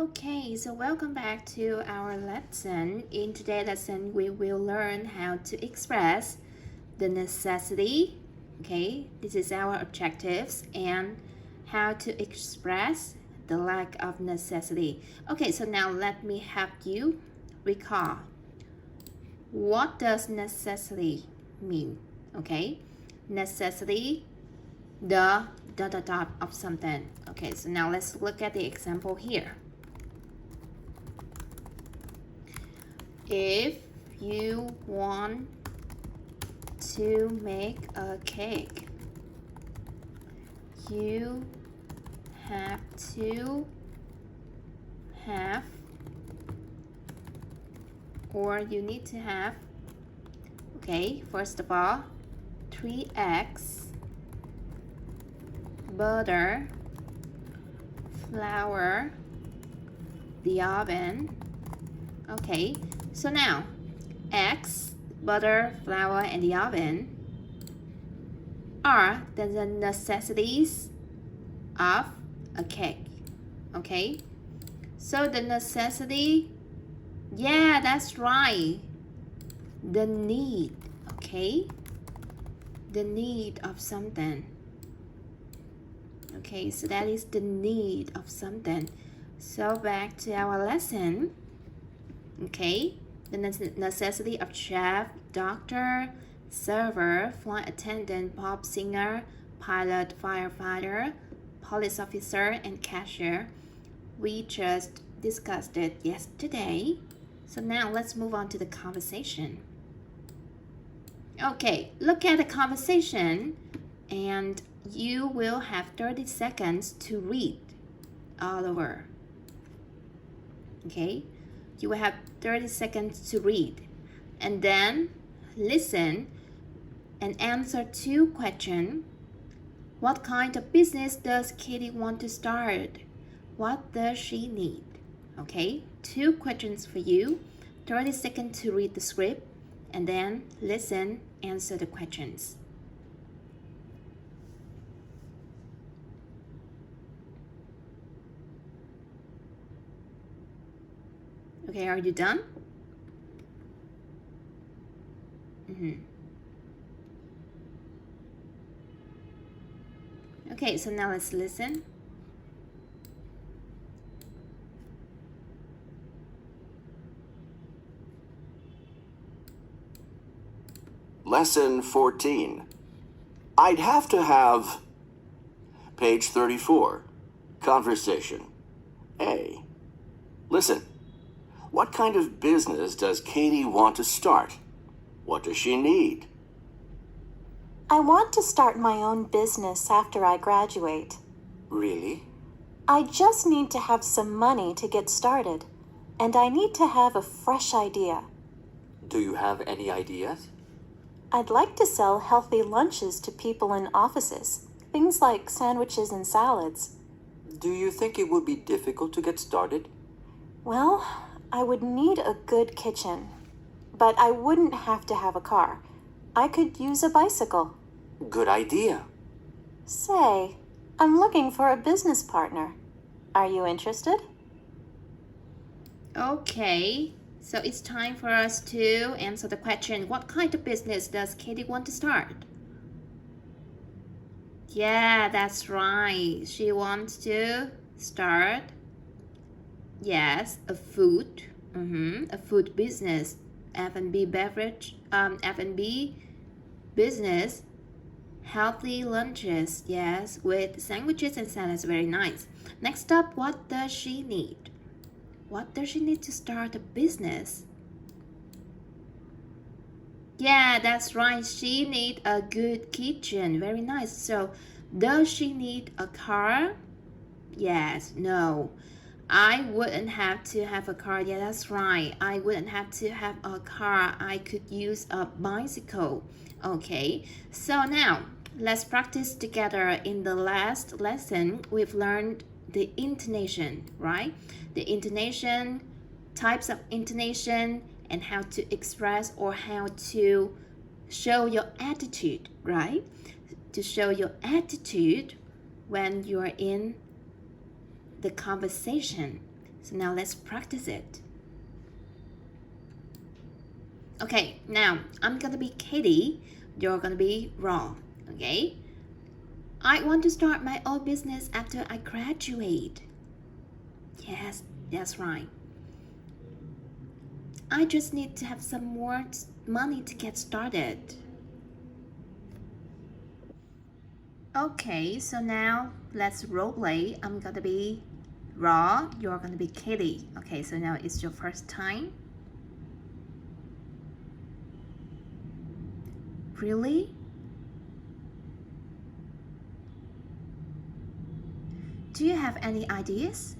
Okay, so welcome back to our lesson. In today's lesson, we will learn how to express the necessity. Okay, this is our objectives and how to express the lack of necessity. Okay, so now let me help you recall. What does necessity mean? Okay, necessity, the dot of something. Okay, so now let's look at the example here. If you want to make a cake, you have to have, or you need to have, okay, first of all, 3 eggs, butter, flour, the oven. Okay, so now eggs, butter, flour, and the oven are the necessities of a cake. Okay, so the necessity, yeah, that's right, the need. Okay, the need of something. Okay, so that is the need of something. So back to our lesson. Okay, the necessity of chef, doctor, server, flight attendant, pop singer, pilot, firefighter, police officer, and cashier. We just discussed it yesterday. So now let's move on to the conversation. Okay, look at the conversation and you will have 30 seconds to read all over. Okay, you will have 30 seconds to read and then listen and answer 2 questions. What kind of business does Katie want to start? What does she need? Okay, 2 questions for you, 30 seconds to read the script and then listen, answer the questions. Okay, are you done? Okay, so now let's listen. Lesson 14. I'd have to have... Page 34. Conversation. A. Listen. What kind of business does Katie want to start? What does she need? I want to start my own business after I graduate. Really? I just need to have some money to get started, and I need to have a fresh idea. Do you have any ideas? I'd like to sell healthy lunches to people in offices, things like sandwiches and salads. Do you think it would be difficult to get started? Well, I would need a good kitchen, but I wouldn't have to have a car. I could use a bicycle. Good idea. Say, I'm looking for a business partner. Are you interested? Okay, so it's time for us to answer the question, what kind of business does Katie want to start? Yeah, that's right. She wants to start, yes, a food business, F&B beverage, F&B business, healthy lunches, yes, with sandwiches and salads, very nice. Next up, what does she need? What does she need to start a business? Yeah, that's right. She needs a good kitchen. Very nice. So, does she need a car? Yes, no. I wouldn't have to have a car. Yeah, that's right. I wouldn't have to have a car. I could use a bicycle. Okay, so now let's practice together. In the last lesson, we've learned the intonation, right? The intonation, types of intonation, and how to express or how to show your attitude, right? To show your attitude when you're in the conversation. So now let's practice it. Okay, now I'm gonna be Katie, you're gonna be Ron, okay? I want to start my own business after I graduate. Yes, that's right. I just need to have some more money to get started. Okay, so now let's role play. I'm gonna be Ron, you're gonna be Katie. Okay, so now it's your first time. Really? Do you have any ideas?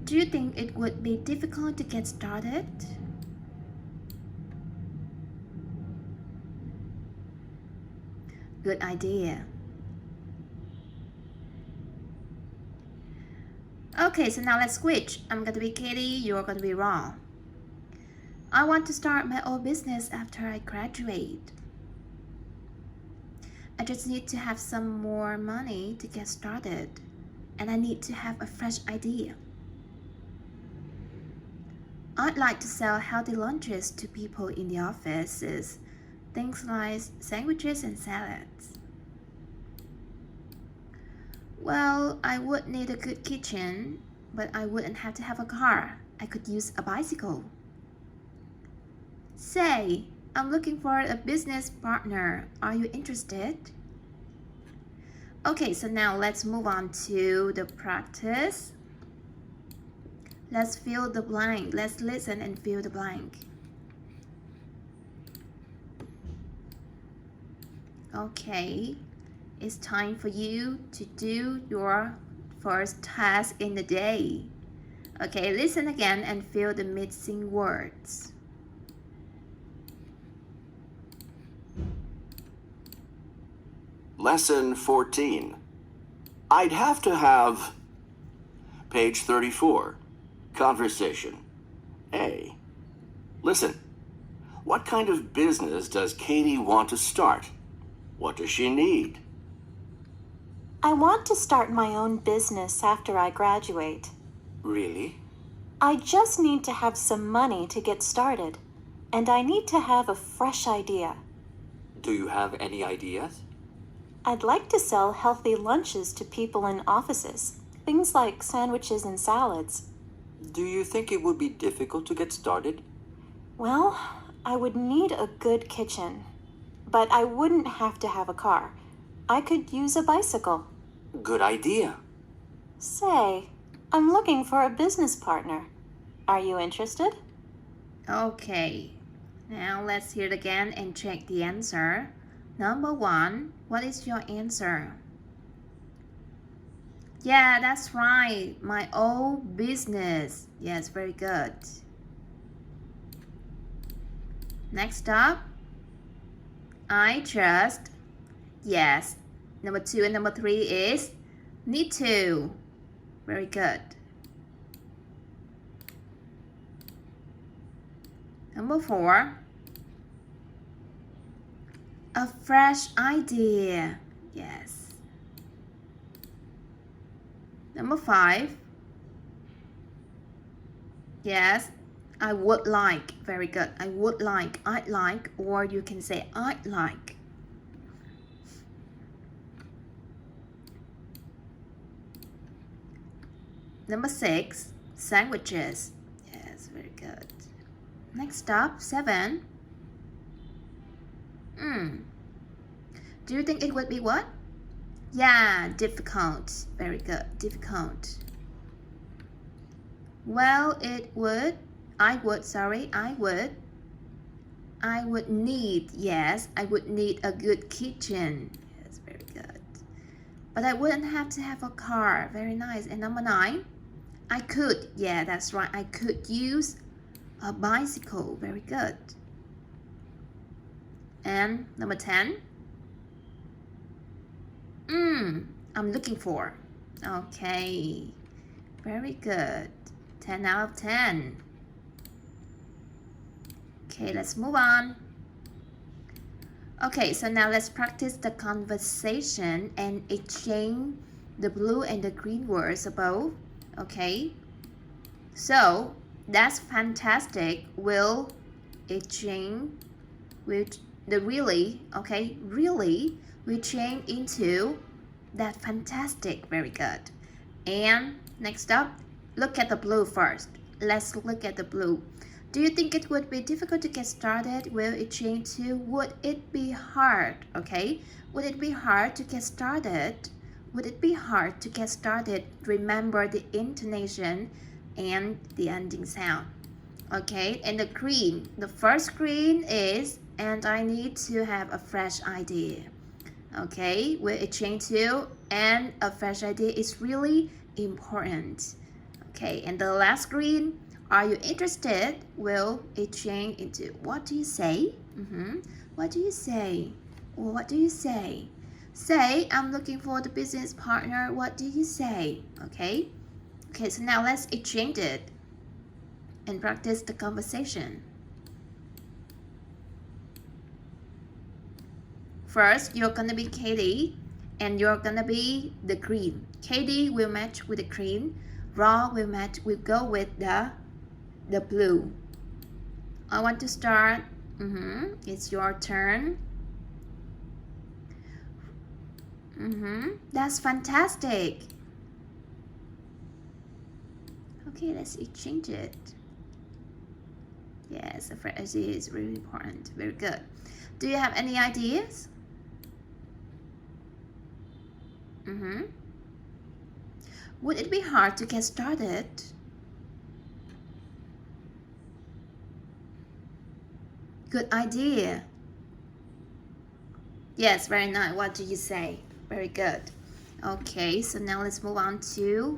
Do you think it would be difficult to get started? Good idea. Okay, so now let's switch. I'm gonna be Katie, you're gonna be Ron. I want to start my own business after I graduate. I just need to have some more money to get started, and I need to have a fresh idea. I'd like to sell healthy lunches to people in the offices, things like sandwiches and salads. Well, I would need a good kitchen, but I wouldn't have to have a car. I could use a bicycle. Say, I'm looking for a business partner. Are you interested? Okay, so now let's move on to the practice. Let's fill the blank. Let's listen and fill the blank. Okay, it's time for you to do your first task in the day. Okay, listen again and fill the missing words. Lesson 14. I'd have to have... Page 34. Conversation. A. Listen. What kind of business does Katie want to start? What does she need? I want to start my own business after I graduate. Really? I just need to have some money to get started, and I need to have a fresh idea. Do you have any ideas? I'd like to sell healthy lunches to people in offices, things like sandwiches and salads. Do you think it would be difficult to get started? Well, I would need a good kitchen, but I wouldn't have to have a car. I could use a bicycle. Good idea. Say, I'm looking for a business partner. Are you interested? Okay, now let's hear it again and check the answer. Number 1, what is your answer? Yeah, that's right. My own business. Yes, very good. Next up, I just. Yes. Number 2 and number 3 is need to. Very good. Number 4, a fresh idea. Yes. Number 5, yes, I would like. Very good. I would like, I'd like, or you can say I'd like. Number 6, sandwiches. Yes, very good. Next up, 7. Do you think it would be what? Yeah, difficult. Very good. Difficult. Well, it would. I would need. Yes, I would need a good kitchen. Yes, very good. But I wouldn't have to have a car. Very nice. And number 9, I could. Yeah, that's right. I could use a bicycle. Very good. And number 10, I'm looking for. Okay, very good. 10 out of 10. Okay, let's move on. Okay, so now let's practice the conversation and exchange the blue and the green words above. Okay, so that's fantastic. We'll exchange with the really, okay, really, we change into that fantastic. Very good. And next up, look at the blue first. Let's look at the blue. Do you think it would be difficult to get started? Will it change to would it be hard? Okay, would it be hard to get started? Would it be hard to get started? Remember the intonation and the ending sound. Okay, and the green, the first green is and I need to have a fresh idea. Okay, will it change to and a fresh idea is really important. Okay, and the last green, are you interested? Will it change into what do you say? What do you say? Or what do you say? Say, I'm looking for the business partner. What do you say? Okay. Okay, so now let's exchange it and practice the conversation. First, you're gonna be Katie and you're gonna be the green. Katie will match with the green. Raw will go with the blue. I want to start. It's your turn. That's fantastic. Okay, let's exchange it. Yes, the phrase is really important. Very good. Do you have any ideas? Would it be hard to get started? Good idea. Yes, very nice. What do you say? Very good. Okay, so now let's move on to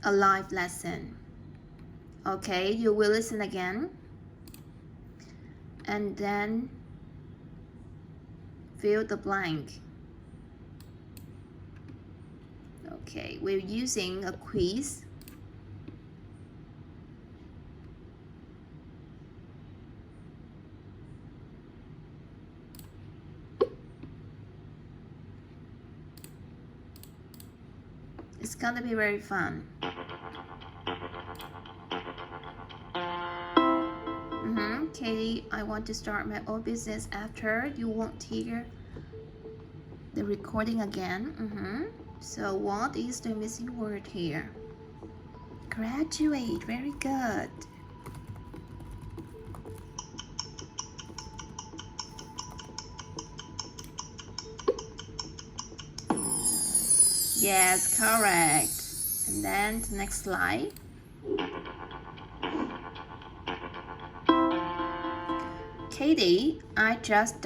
a live lesson. Okay, you will listen again and then fill the blank. Okay, we're using a quiz. It's gonna be very fun. Katie, I want to start my own business after. You won't hear the recording again. So what is the missing word here? Graduate. Very good. Yes, correct. And then the next slide. Katie, I just ...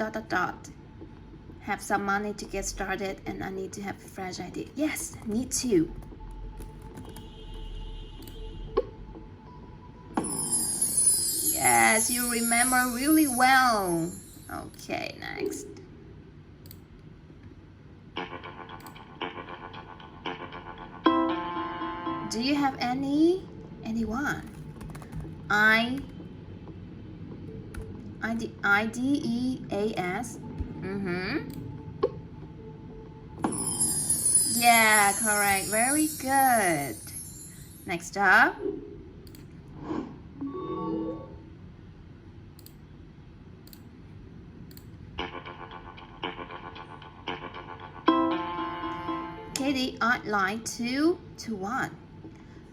have some money to get started and I need to have a fresh idea. Yes, me too. Yes, you remember really well. Okay, next. Do you have anyone? Ideas. Yeah, correct. Very good. Next up. Katie, I'd like to what?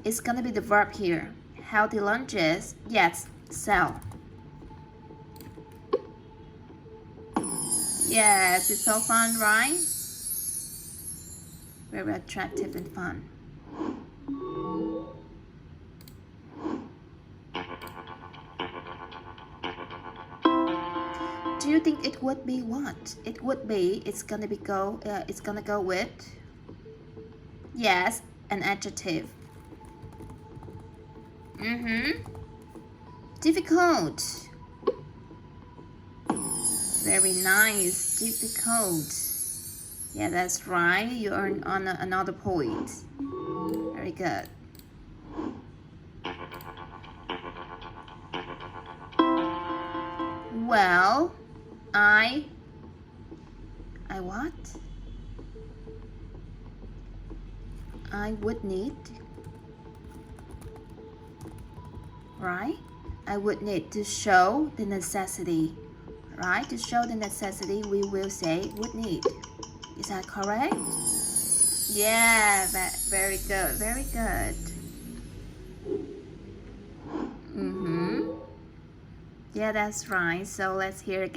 It's gonna be the verb here. Healthy lunches. Yes, sell. Yes, it's so fun, right? Very attractive and fun. Do you think it would be what? It would be. It's gonna go with. Yes, an adjective. Difficult. Very nice. Difficult. Yeah, that's right. You earn on another point. Very good. Well, I what? I would need, right? I would need to show the necessity, right? To show the necessity, we will say would need. Is that correct? Yeah, very good, very good. Yeah, that's right. So let's hear again.